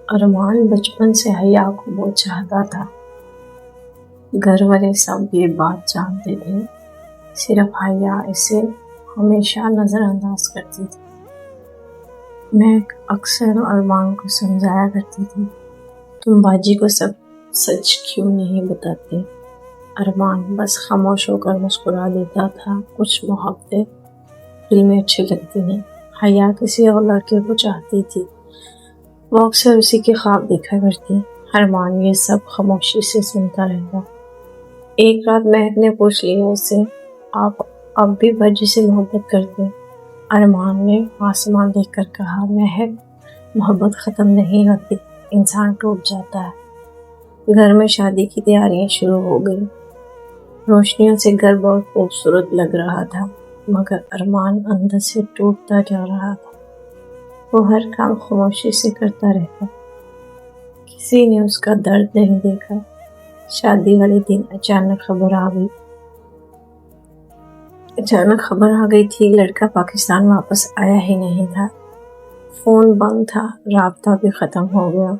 ارمان بچپن سے حیا کو بہت چاہتا تھا۔ گھر والے سب یہ بات جانتے تھے، صرف حیا اسے ہمیشہ نظر انداز کرتی تھی۔ میں اکثر ارمان کو سمجھایا کرتی تھی، تم باجی کو سب سچ کیوں نہیں بتاتے؟ ارمان بس خاموش ہو کر مسکرا دیتا تھا۔ کچھ محبتیں دل میں اچھی لگتی ہیں۔ حیا کسی اور لڑکے کو چاہتی تھی، وہ اکثر اسی کے خواب دیکھا کرتی۔ ارمان یہ سب خاموشی سے سنتا رہتا۔ ایک رات مہک نے پوچھ لیا اس سے، آپ اب بھی باجی سے محبت کرتے؟ ارمان نے آسمان دیکھ کر کہا، مہک، محبت ختم نہیں ہوتی، انسان ٹوٹ جاتا ہے۔ گھر میں شادی کی تیاریاں شروع ہو گئی۔ روشنیوں سے گھر بہت خوبصورت لگ رہا تھا، مگر ارمان اندر سے ٹوٹتا جا رہا تھا۔ وہ ہر کام خاموشی سے کرتا رہتا، کسی نے اس کا درد نہیں دیکھا۔ شادی والے دن اچانک خبر آ گئی تھی، لڑکا پاکستان واپس آیا ہی نہیں تھا۔ فون بند تھا، رابطہ بھی ختم ہو گیا۔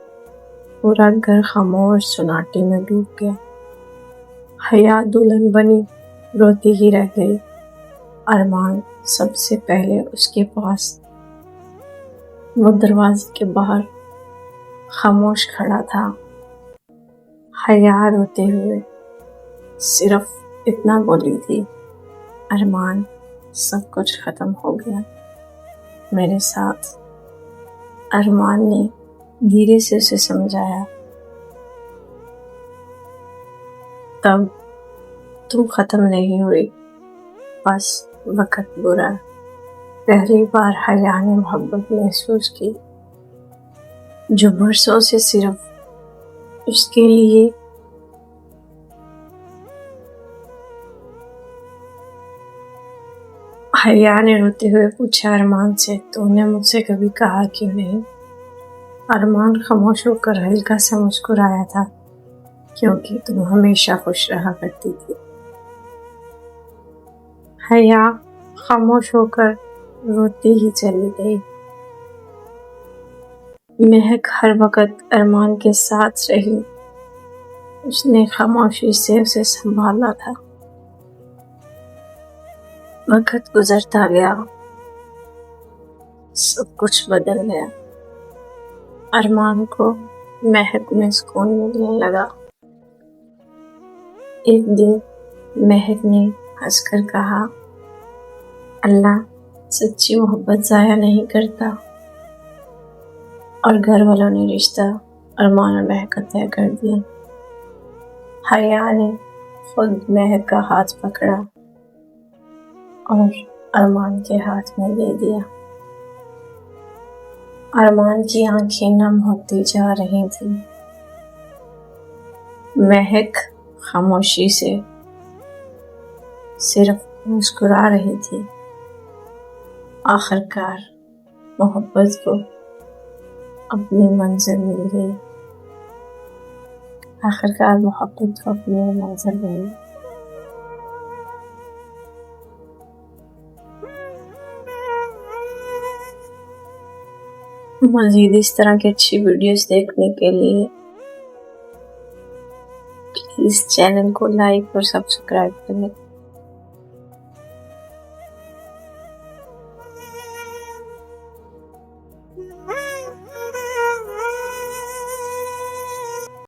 پورا گھر خاموش سناٹے میں ڈوب گیا۔ حیا دلہن بنی روتی ہی رہ گئی۔ ارمان سب سے پہلے اس کے پاس، وہ دروازے کے باہر خاموش کھڑا تھا۔ حیا روتے ہوئے صرف اتنا بولی تھی، ارمان، سب کچھ ختم ہو گیا میرے ساتھ۔ ارمان نے دھیرے سے اسے سمجھایا، تب تم ختم نہیں ہوئی، بس وقت برا۔ پہلی بار حیا نے محبت محسوس کی، جو برسوں سے صرف اس کے لیے حیا نے روتے ہوئے پوچھا ارمان سے، تو نے مجھ سے کبھی کہا کیوں نہیں؟ ارمان خاموش ہو کر ہلکا سا مسکرایا تھا، کیونکہ تم ہمیشہ خوش رہا کرتی تھی۔ حیا خاموش ہو کر روتی ہی چلی گئی۔ مہک ہر وقت ارمان کے ساتھ رہی، اس نے خاموشی سے اسے سنبھالا تھا۔ وقت گزرتا گیا، سب کچھ بدل گیا۔ ارمان کو مہک میں سکون ملنے لگا۔ ایک دن مہک نے ہنس کر کہا، اللہ سچی محبت ضائع نہیں کرتا۔ اور گھر والوں نے رشتہ ارمان اور مہک کا طے کر دیا۔ حیا نے خود مہک کا ہاتھ پکڑا اور ارمان کے ہاتھ میں دے دیا۔ ارمان کی آنکھیں نم ہوتی جا رہی تھیں۔ مہک خاموشی سے صرف مسکرا رہی تھی۔ آخرکار محبت کو اپنی منزل مل گئی۔ مزید اس طرح کی اچھی ویڈیوز دیکھنے کے لیے پلیز چینل کو لائک اور سبسکرائب کریں۔